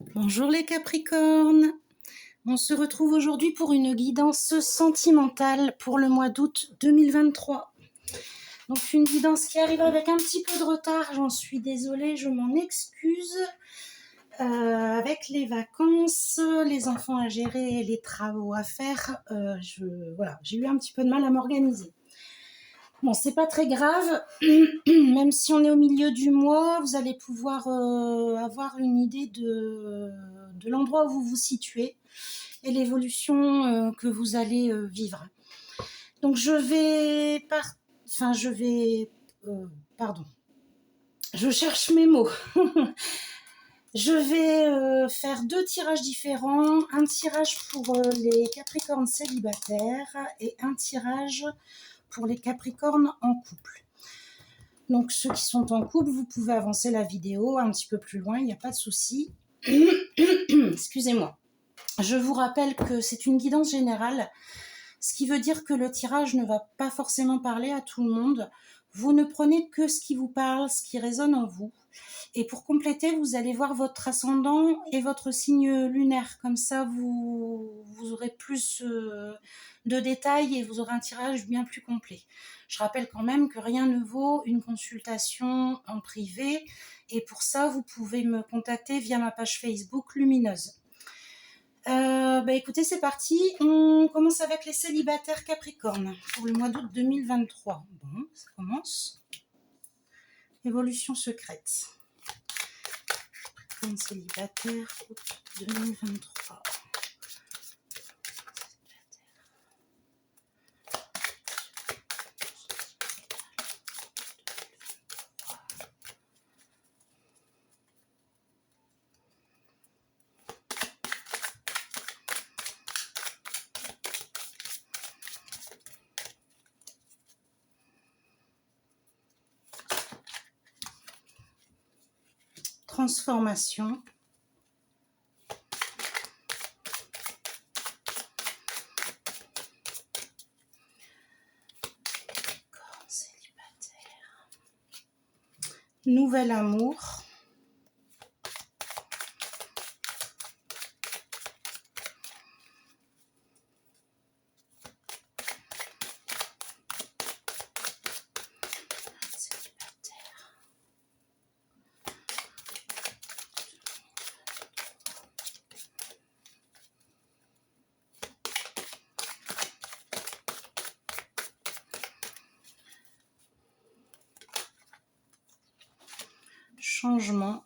Bonjour les Capricornes, on se retrouve aujourd'hui pour une guidance sentimentale pour le mois d'août 2023. Donc une guidance qui arrive avec un petit peu de retard, j'en suis désolée, je m'en excuse. Avec les vacances, les enfants à gérer et les travaux à faire, j'ai eu un petit peu de mal à m'organiser. Bon, c'est pas très grave, même si on est au milieu du mois, vous allez pouvoir avoir une idée de l'endroit où vous vous situez et l'évolution que vous allez vivre. Donc je cherche mes mots. Je vais faire 2 tirages différents, un tirage pour les Capricornes célibataires et un tirage pour les Capricornes en couple. Donc ceux qui sont en couple, vous pouvez avancer la vidéo un petit peu plus loin, il n'y a pas de souci. Excusez-moi. Je vous rappelle que c'est une guidance générale, ce qui veut dire que le tirage ne va pas forcément parler à tout le monde. Vous ne prenez que ce qui vous parle, ce qui résonne en vous. Et pour compléter, vous allez voir votre ascendant et votre signe lunaire. Comme ça, vous aurez plus de détails et vous aurez un tirage bien plus complet. Je rappelle quand même que rien ne vaut une consultation en privé. Et pour ça, vous pouvez me contacter via ma page Facebook Lumineuse. Écoutez, c'est parti. On commence avec les célibataires Capricorne pour le mois d'août 2023. Bon, ça commence. Évolution secrète. Capricorne célibataire, août 2023. Transformation. Célibataire. Nouvel amour. Changement.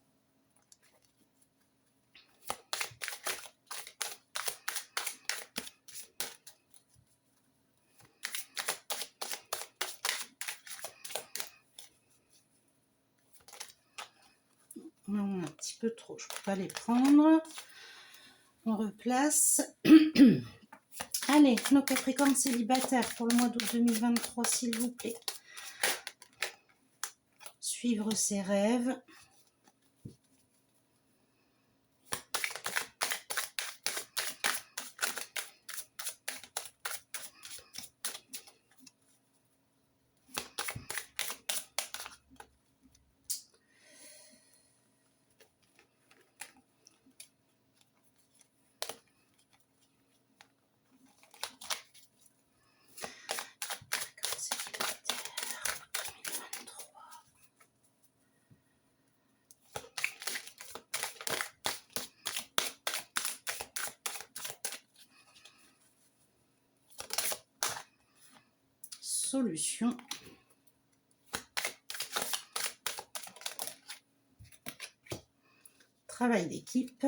Non, un petit peu trop, je ne peux pas les prendre. On replace. Allez, nos Capricornes célibataires pour le mois d'août 2023, s'il vous plaît. Suivre ses rêves. Solution. Travail d'équipe.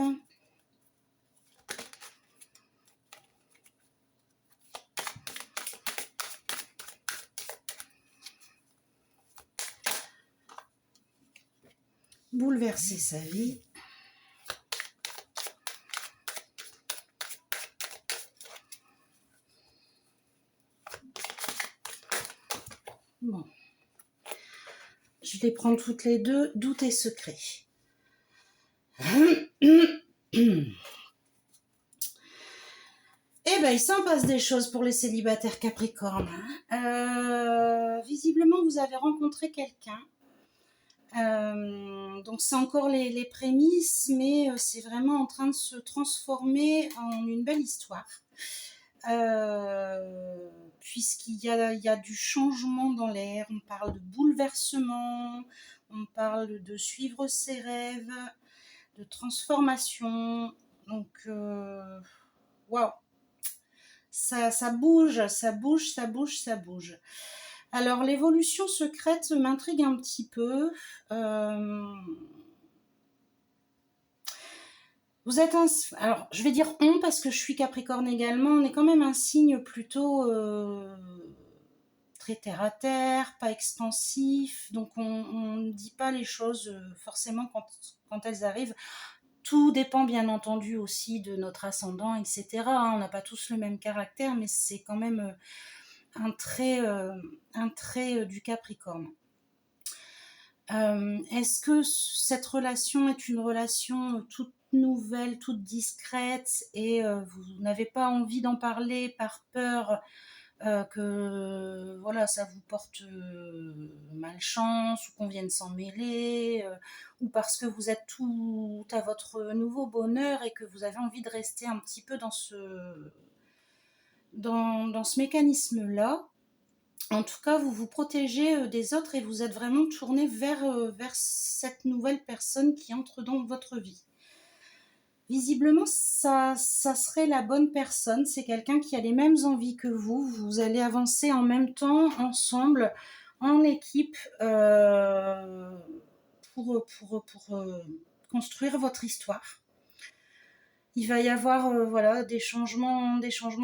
Bouleverser sa vie. Bon. Je les prends toutes les deux. Doute et secret. Eh ben, il s'en passe des choses pour les célibataires Capricornes. Visiblement, vous avez rencontré quelqu'un Donc c'est encore les prémices, mais c'est vraiment en train de se transformer en une belle histoire. Puisqu'il y a du changement dans l'air, on parle de bouleversement, on parle de suivre ses rêves, de transformation. Donc, waouh, ça bouge, ça bouge, ça bouge, ça bouge. Alors, l'évolution secrète m'intrigue un petit peu. Vous êtes un... Alors, je vais dire on parce que je suis Capricorne également. On est quand même un signe plutôt très terre à terre, pas expansif. Donc, on ne dit pas les choses forcément quand elles arrivent. Tout dépend bien entendu aussi de notre ascendant, etc. On n'a pas tous le même caractère, mais c'est quand même un trait du Capricorne. Est-ce que cette relation est une relation toute nouvelle, toute discrète et vous n'avez pas envie d'en parler par peur que voilà, ça vous porte malchance ou qu'on vienne s'en mêler ou parce que vous êtes tout à votre nouveau bonheur et que vous avez envie de rester un petit peu dans ce mécanisme-là. En tout cas, vous vous protégez des autres et vous êtes vraiment tourné vers cette nouvelle personne qui entre dans votre vie. Visiblement, ça serait la bonne personne. C'est quelqu'un qui a les mêmes envies que vous. Vous allez avancer en même temps, ensemble, en équipe, pour construire votre histoire. Il va y avoir voilà, des changements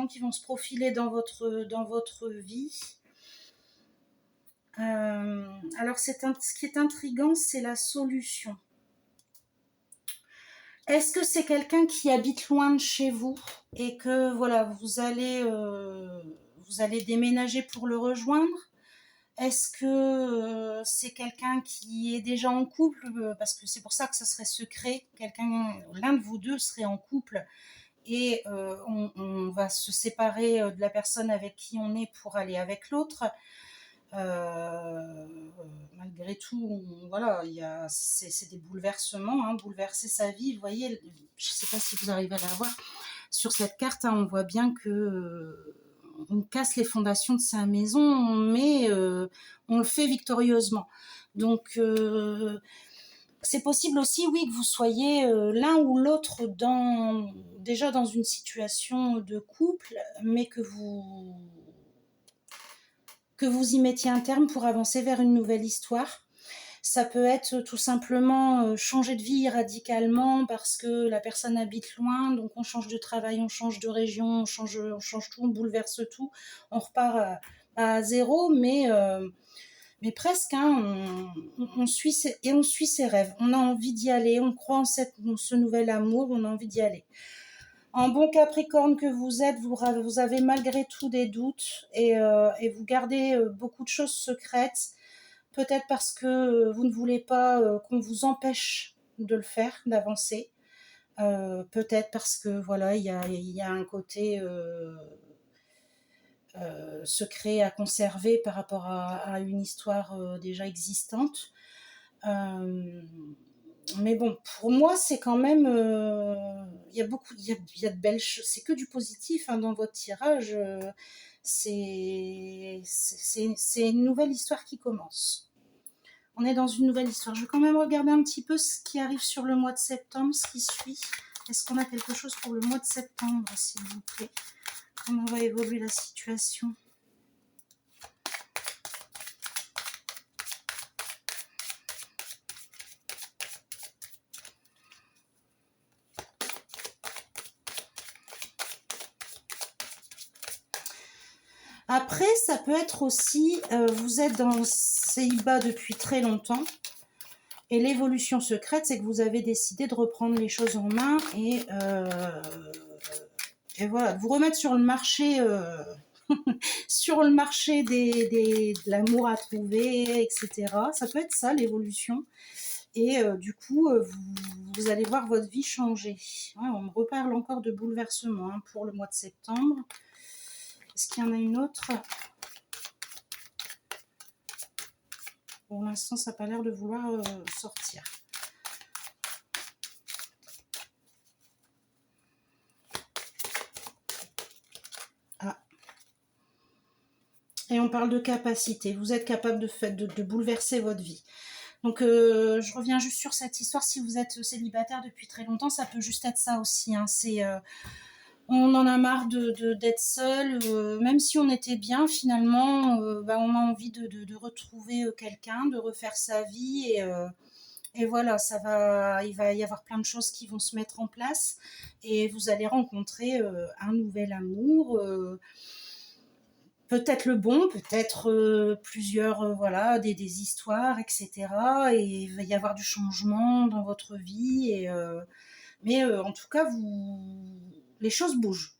qui vont se profiler dans votre vie. Alors, ce qui est intriguant, c'est la solution. Est-ce que c'est quelqu'un qui habite loin de chez vous et que voilà, vous allez déménager pour le rejoindre? Est-ce que c'est quelqu'un qui est déjà en couple? Parce que c'est pour ça que ça serait secret. L'un de vous deux serait en couple et on va se séparer de la personne avec qui on est pour aller avec l'autre. Malgré tout, voilà, c'est des bouleversements, hein, bouleverser sa vie. Vous voyez, je ne sais pas si vous arrivez à la voir sur cette carte, hein, on voit bien que on casse les fondations de sa maison, mais on le fait victorieusement. Donc c'est possible aussi, oui, que vous soyez l'un ou l'autre déjà dans une situation de couple, mais que vous y mettiez un terme pour avancer vers une nouvelle histoire. Ça peut être tout simplement changer de vie radicalement parce que la personne habite loin, donc on change de travail, on change de région, on change tout, on bouleverse tout, on repart à zéro, mais presque, hein, on suit ses rêves, on a envie d'y aller, on croit en ce nouvel amour, on a envie d'y aller. En bon Capricorne que vous êtes, vous avez malgré tout des doutes et vous gardez beaucoup de choses secrètes, peut-être parce que vous ne voulez pas qu'on vous empêche de le faire, d'avancer. Peut-être parce que voilà, il y a un côté secret à conserver par rapport à une histoire déjà existante. Mais bon, pour moi, c'est quand même... Il y a de belles choses. C'est que du positif hein, dans votre tirage. C'est une nouvelle histoire qui commence. On est dans une nouvelle histoire. Je vais quand même regarder un petit peu ce qui arrive sur le mois de septembre, ce qui suit. Est-ce qu'on a quelque chose pour le mois de septembre, s'il vous plaît? Comment va évoluer la situation? Après, ça peut être aussi, vous êtes dans le célibat depuis très longtemps et l'évolution secrète, c'est que vous avez décidé de reprendre les choses en main et voilà, de vous remettre sur le marché, sur le marché de l'amour à trouver, etc. Ça peut être ça, l'évolution. Et du coup, vous allez voir votre vie changer. Ouais, on me reparle encore de bouleversement hein, pour le mois de septembre. Est-ce qu'il y en a une autre? Pour l'instant, ça n'a pas l'air de vouloir sortir. Ah. Et on parle de capacité. Vous êtes capable de bouleverser votre vie. Donc, je reviens juste sur cette histoire. Si vous êtes célibataire depuis très longtemps, ça peut juste être ça aussi. Hein. On en a marre d'être seul. Même si on était bien, finalement, on a envie de retrouver quelqu'un, de refaire sa vie. Et voilà, il va y avoir plein de choses qui vont se mettre en place. Et vous allez rencontrer un nouvel amour. Peut-être le bon, peut-être plusieurs, voilà, des histoires, etc. Et il va y avoir du changement dans votre vie. Mais en tout cas, les choses bougent.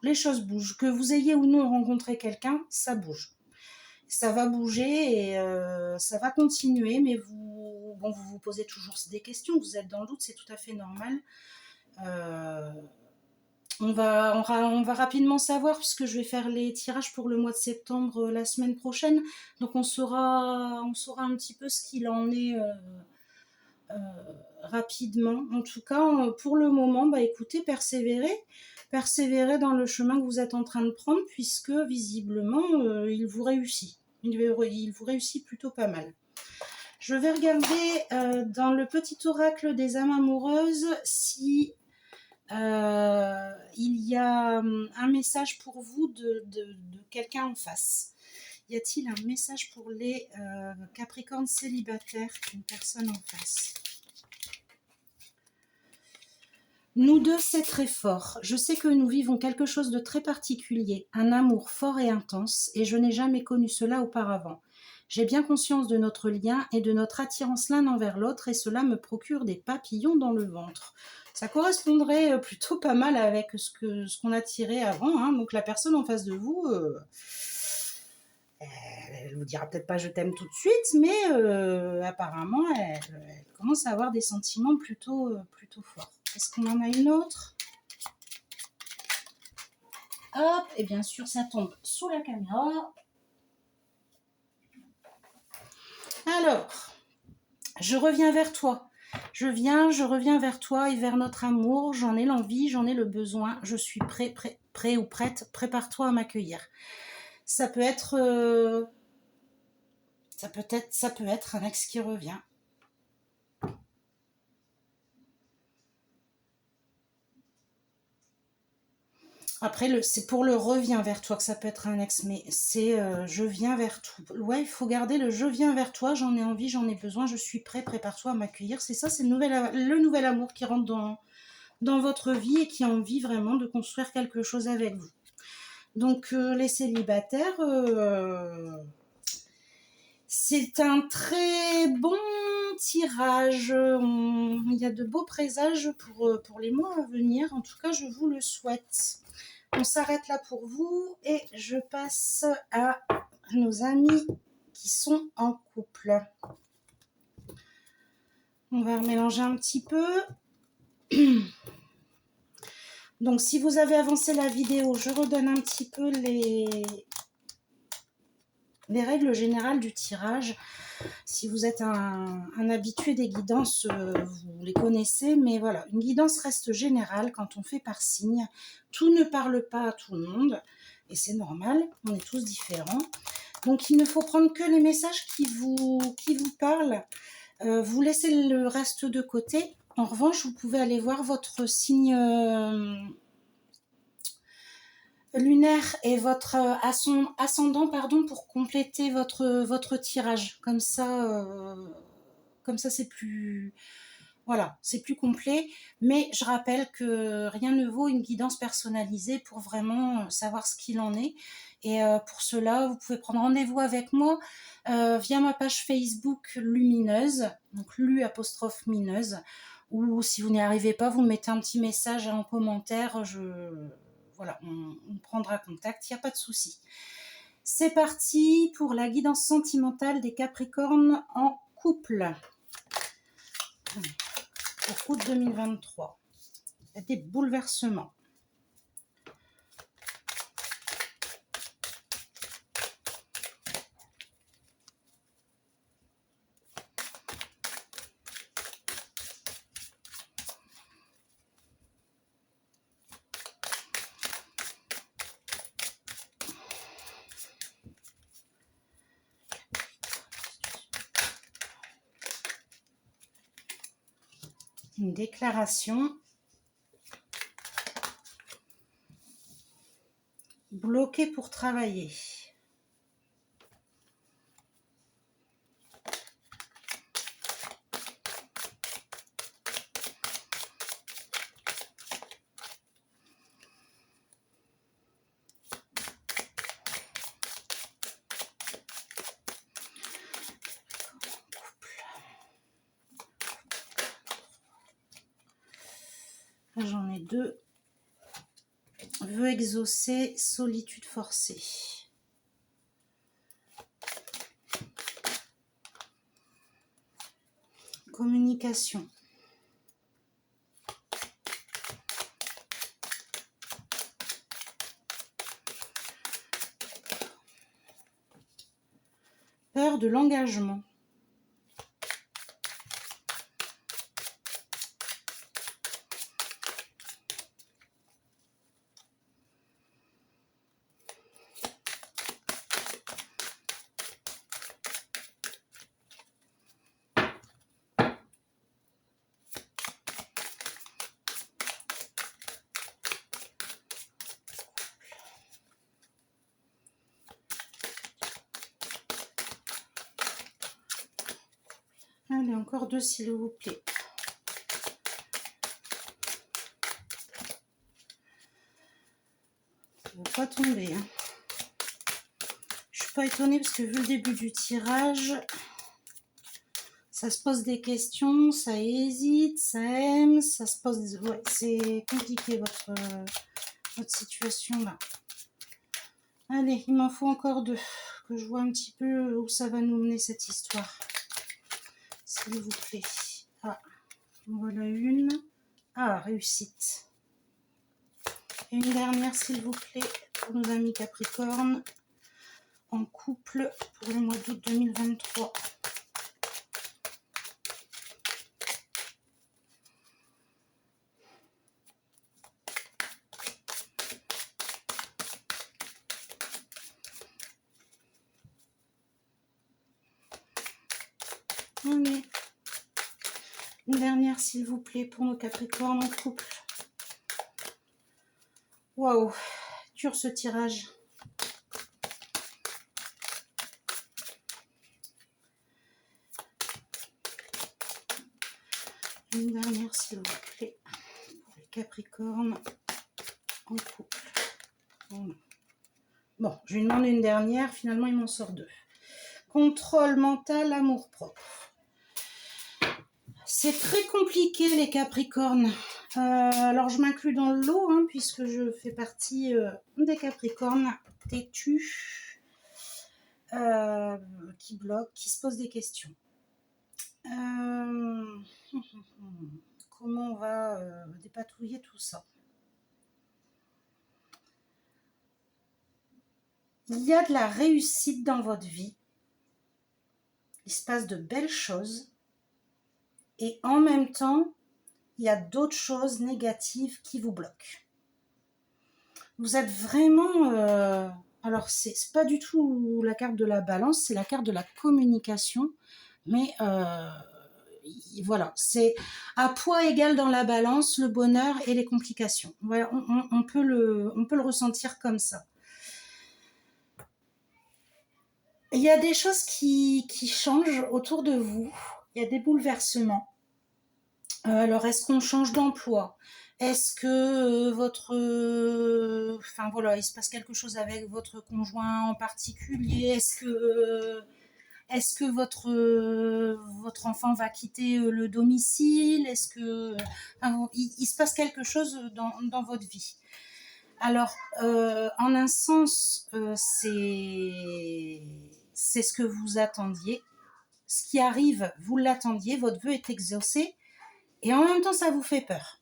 Les choses bougent. Que vous ayez ou non rencontré quelqu'un, ça bouge. Ça va bouger et ça va continuer, mais vous vous posez toujours des questions, vous êtes dans le doute, c'est tout à fait normal. On va rapidement savoir puisque je vais faire les tirages pour le mois de septembre la semaine prochaine. Donc on saura un petit peu ce qu'il en est rapidement. En tout cas, pour le moment, écoutez, persévérez dans le chemin que vous êtes en train de prendre puisque visiblement, il vous réussit. Il vous réussit plutôt pas mal. Je vais regarder dans le petit oracle des âmes amoureuses si il y a un message pour vous de quelqu'un en face. Y a-t-il un message pour les Capricornes célibataires, une personne en face? Nous deux, c'est très fort. Je sais que nous vivons quelque chose de très particulier, un amour fort et intense, et je n'ai jamais connu cela auparavant. J'ai bien conscience de notre lien et de notre attirance l'un envers l'autre, et cela me procure des papillons dans le ventre. Ça correspondrait plutôt pas mal avec ce qu'on a tiré avant. Hein. Donc la personne en face de vous, elle vous dira peut-être pas je t'aime tout de suite, mais apparemment, elle commence à avoir des sentiments plutôt forts. Est-ce qu'on en a une autre? Hop, et bien sûr, ça tombe sous la caméra. Alors, je reviens vers toi. Je reviens vers toi et vers notre amour. J'en ai l'envie, j'en ai le besoin. Je suis prêt ou prête. Prépare-toi à m'accueillir. Ça peut être un ex qui revient. Après, c'est pour le reviens vers toi que ça peut être un ex, mais c'est je viens vers toi. Ouais, il faut garder le je viens vers toi, j'en ai envie, j'en ai besoin, je suis prêt, prépare-toi à m'accueillir. C'est ça, c'est le nouvel amour qui rentre dans votre vie et qui a envie vraiment de construire quelque chose avec vous. Donc, les célibataires, c'est un très bon tirage. Il y a de beaux présages pour les mois à venir. En tout cas, je vous le souhaite. On s'arrête là pour vous et je passe à nos amis qui sont en couple. On va remélanger un petit peu. Donc, si vous avez avancé la vidéo, je redonne un petit peu les règles générales du tirage. Si vous êtes un habitué des guidances, vous les connaissez, mais voilà, une guidance reste générale quand on fait par signe. Tout ne parle pas à tout le monde, et c'est normal, on est tous différents. Donc il ne faut prendre que les messages qui vous parlent. Vous laissez le reste de côté. En revanche, vous pouvez aller voir votre signe lunaire et votre ascendant pour compléter votre tirage. Comme ça c'est plus complet. Mais je rappelle que rien ne vaut une guidance personnalisée pour vraiment savoir ce qu'il en est. Et pour cela, vous pouvez prendre rendez-vous avec moi via ma page Facebook Lumineuse, donc Lu'-Mineuse, ou si vous n'y arrivez pas, vous mettez un petit message en commentaire, on prendra contact, il n'y a pas de souci. C'est parti pour la guidance sentimentale des Capricornes en couple. Pour août 2023. Il y a des bouleversements. une déclaration. Bloqué pour travailler. J'en ai deux. Vœux exaucés, solitude forcée. Communication. Peur de l'engagement. Allez, encore deux s'il vous plaît. Ça ne va pas tomber. Hein. Je ne suis pas étonnée parce que vu le début du tirage, ça se pose des questions, ça hésite, ça aime, ça se pose... Ouais, c'est compliqué votre situation là. Allez, il m'en faut encore deux, que je vois un petit peu où ça va nous mener cette histoire. S'il vous plaît. Ah, voilà une. Ah, réussite. Et une dernière, s'il vous plaît, pour nos amis Capricorne, en couple pour le mois d'août 2023. Allez. Une dernière, s'il vous plaît, pour nos Capricornes en couple. Waouh, dur ce tirage. Une dernière, s'il vous plaît, pour les Capricornes en couple. Bon, je lui demande une dernière, finalement il m'en sort deux. Contrôle mental, amour propre. C'est très compliqué les Capricornes. Alors je m'inclus dans le lot, hein, puisque je fais partie des Capricornes têtus, qui bloquent, qui se posent des questions. Comment on va dépatouiller tout ça? Il y a de la réussite dans votre vie. Il se passe de belles choses. Et en même temps, il y a d'autres choses négatives qui vous bloquent. Vous êtes vraiment... alors, c'est pas du tout la carte de la balance, c'est la carte de la communication. Mais voilà, c'est à poids égal dans la balance, le bonheur et les complications. Voilà, on peut le ressentir comme ça. Il y a des choses qui changent autour de vous. Il y a des bouleversements. Alors, est-ce qu'on change d'emploi? Est-ce que enfin voilà, il se passe quelque chose avec votre conjoint en particulier? Est-ce que votre enfant va quitter le domicile? Est-ce que il se passe quelque chose dans votre vie? Alors, en un sens, c'est ce que vous attendiez. Ce qui arrive, vous l'attendiez, votre vœu est exaucé, et en même temps, ça vous fait peur.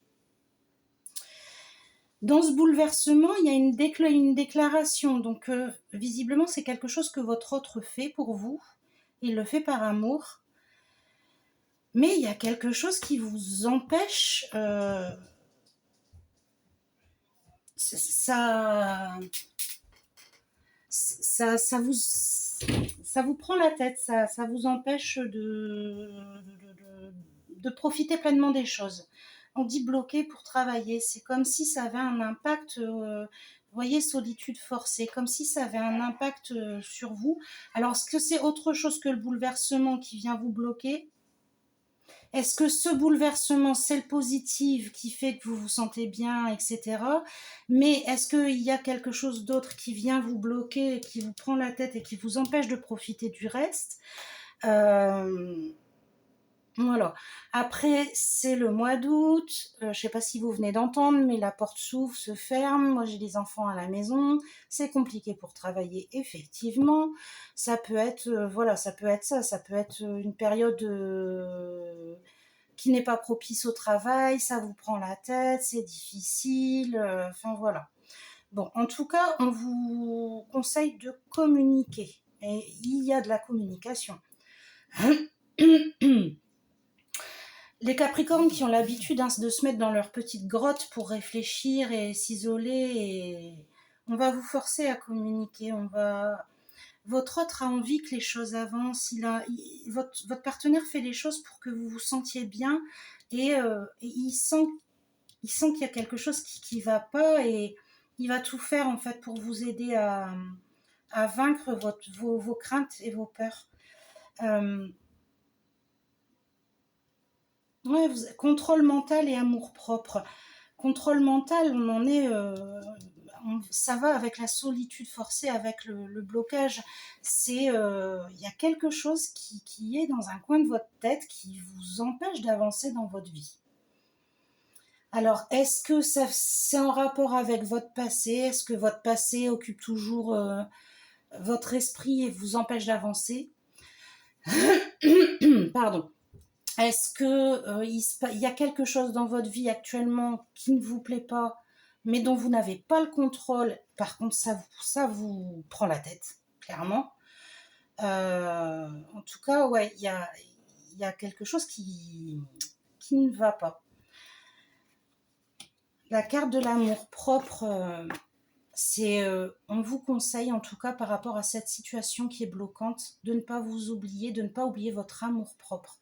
Dans ce bouleversement, il y a une déclaration. Donc, visiblement, c'est quelque chose que votre autre fait pour vous. Il le fait par amour. Mais il y a quelque chose qui vous empêche... ça vous prend la tête, ça vous empêche de profiter pleinement des choses. On dit bloquer pour travailler, c'est comme si ça avait un impact, vous voyez, solitude forcée, comme si ça avait un impact sur vous. Alors, est-ce que c'est autre chose que le bouleversement qui vient vous bloquer? Est-ce que ce bouleversement, c'est le positif qui fait que vous vous sentez bien, etc. Mais est-ce qu'il y a quelque chose d'autre qui vient vous bloquer, qui vous prend la tête et qui vous empêche de profiter du reste? Voilà. Après, c'est le mois d'août. Je ne sais pas si vous venez d'entendre, mais la porte s'ouvre, se ferme. Moi, j'ai des enfants à la maison. C'est compliqué pour travailler, effectivement. Ça peut être, voilà, ça peut être ça. Ça peut être une période qui n'est pas propice au travail. Ça vous prend la tête, c'est difficile. Enfin, voilà. Bon, en tout cas, on vous conseille de communiquer. Et il y a de la communication. Les Capricornes qui ont l'habitude de se mettre dans leur petite grotte pour réfléchir et s'isoler, et on va vous forcer à communiquer. Votre autre a envie que les choses avancent. Votre partenaire fait les choses pour que vous vous sentiez bien, et il sent qu'il y a quelque chose qui va pas, et il va tout faire en fait pour vous aider à vaincre vos craintes et vos peurs. Ouais, contrôle mental et amour propre. Contrôle mental, on en est, ça va avec la solitude forcée, avec le blocage. Il y a quelque chose qui est dans un coin de votre tête qui vous empêche d'avancer dans votre vie. Alors, est-ce que c'est en rapport avec votre passé? Est-ce que votre passé occupe toujours votre esprit et vous empêche d'avancer? Pardon. Est-ce que il y a quelque chose dans votre vie actuellement qui ne vous plaît pas, mais dont vous n'avez pas le contrôle? Par contre, ça vous prend la tête, clairement. En tout cas, ouais, il y a quelque chose qui ne va pas. La carte de l'amour propre, on vous conseille, en tout cas par rapport à cette situation qui est bloquante, de ne pas vous oublier, de ne pas oublier votre amour propre.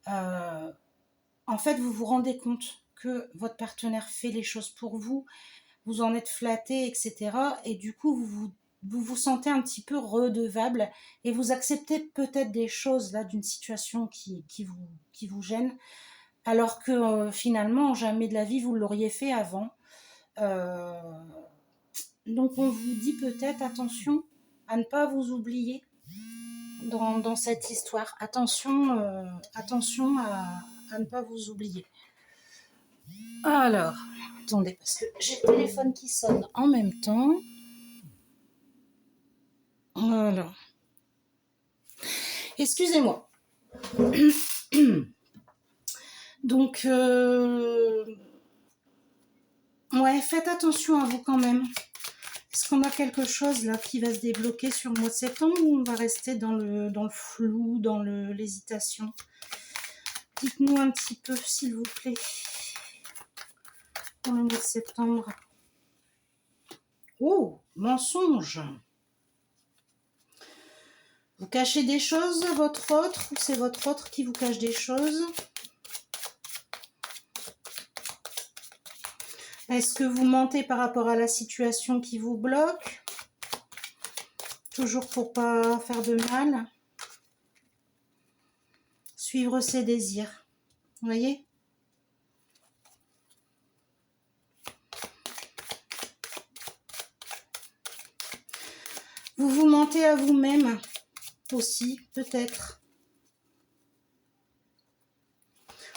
En fait, vous vous rendez compte que votre partenaire fait les choses pour vous, vous en êtes flatté, etc. Et du coup, vous sentez un petit peu redevable, et vous acceptez peut-être des choses là d'une situation qui vous gêne, alors que finalement, jamais de la vie, vous l'auriez fait avant. Donc, on vous dit peut-être attention à ne pas vous oublier dans cette histoire. Attention à ne pas vous oublier. Alors, attendez, parce que j'ai le téléphone qui sonne en même temps. Voilà. Excusez-moi. Donc, ouais, faites attention à vous quand même. Est-ce qu'on a quelque chose là qui va se débloquer sur le mois de septembre, ou on va rester dans le flou, dans l'hésitation? Dites-nous un petit peu, s'il vous plaît, pour le mois de septembre. Oh, mensonge! Vous cachez des choses à votre autre, ou c'est votre autre qui vous cache des choses? Est-ce que vous mentez par rapport à la situation qui vous bloque? Toujours pour pas faire de mal? Suivre ses désirs. Vous voyez? Vous vous mentez à vous-même aussi, peut-être.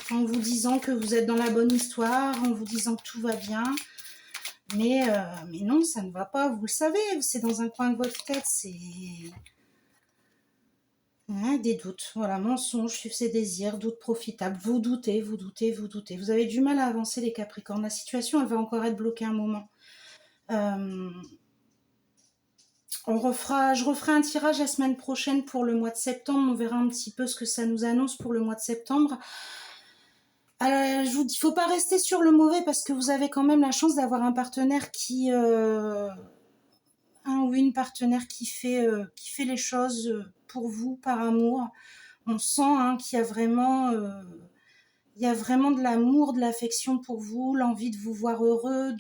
En vous disant que vous êtes dans la bonne histoire, en vous disant que tout va bien. Mais non, ça ne va pas, vous le savez, c'est dans un coin de votre tête, c'est des doutes. Voilà, mensonge, suivre ses désirs, doute profitable. Vous doutez, vous doutez, vous doutez. Vous avez du mal à avancer, les Capricornes. La situation, elle va encore être bloquée un moment. Je referai un tirage la semaine prochaine pour le mois de septembre. On verra un petit peu ce que ça nous annonce pour le mois de septembre. Alors, je vous dis, il ne faut pas rester sur le mauvais, parce que vous avez quand même la chance d'avoir un partenaire un ou une partenaire qui fait les choses pour vous, par amour. On sent qu'il y a vraiment Il y a vraiment de l'amour, de l'affection pour vous, l'envie de vous voir heureux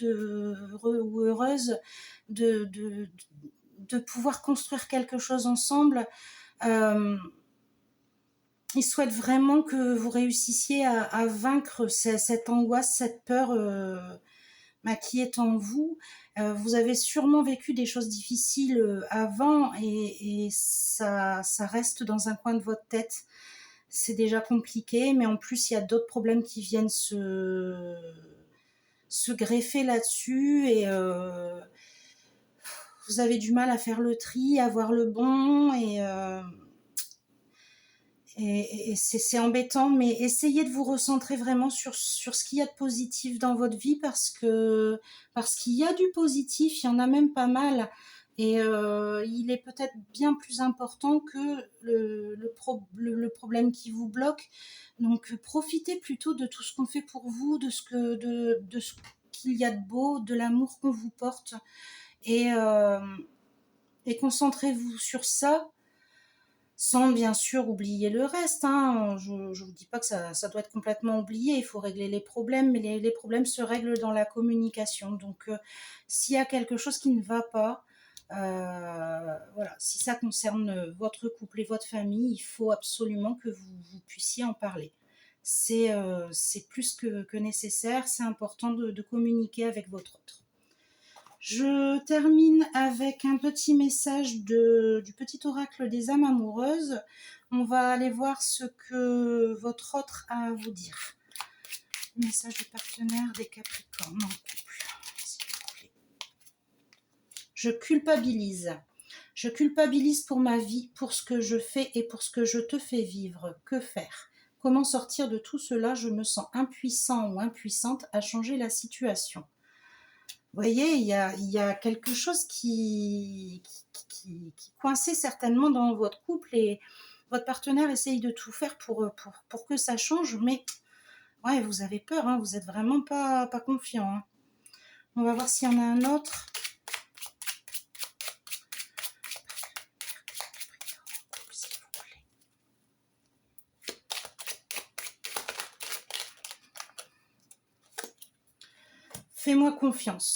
ou heureuse, de, de, de pouvoir construire quelque chose ensemble. Il souhaite vraiment que vous réussissiez à vaincre cette angoisse, cette peur qui est en vous. Vous avez sûrement vécu des choses difficiles avant et ça reste dans un coin de votre tête. C'est déjà compliqué, mais en plus, il y a d'autres problèmes qui viennent se greffer là-dessus et vous avez du mal à faire le tri, à voir le bon et c'est embêtant, mais essayez de vous recentrer vraiment sur ce qu'il y a de positif dans votre vie parce qu'il y a du positif, il y en a même pas mal. Et il est peut-être bien plus important que le problème qui vous bloque. Donc profitez plutôt de tout ce qu'on fait pour vous, de ce qu'il y a de beau, de l'amour qu'on vous porte. Et, euh, et concentrez-vous sur ça sans bien sûr oublier le reste. Hein. Je ne vous dis pas que ça doit être complètement oublié, il faut régler les problèmes, mais les problèmes se règlent dans la communication. Donc s'il y a quelque chose qui ne va pas, voilà, si ça concerne votre couple et votre famille, il faut absolument que vous puissiez en parler. C'est plus que nécessaire, c'est important de communiquer avec votre autre. Je termine avec un petit message du petit oracle des âmes amoureuses. On va aller voir ce que votre autre a à vous dire. Message du partenaire des Capricornes en couple, s'il vous plaît. Je culpabilise. Je culpabilise pour ma vie, pour ce que je fais et pour ce que je te fais vivre. Que faire? Comment sortir de tout cela? Je me sens impuissant ou impuissante à changer la situation. Vous voyez, il y a quelque chose qui coinçait certainement dans votre couple et votre partenaire essaye de tout faire pour que ça change, mais ouais, vous avez peur, hein, vous n'êtes vraiment pas confiant. Hein. On va voir s'il y en a un autre. Fais-moi confiance.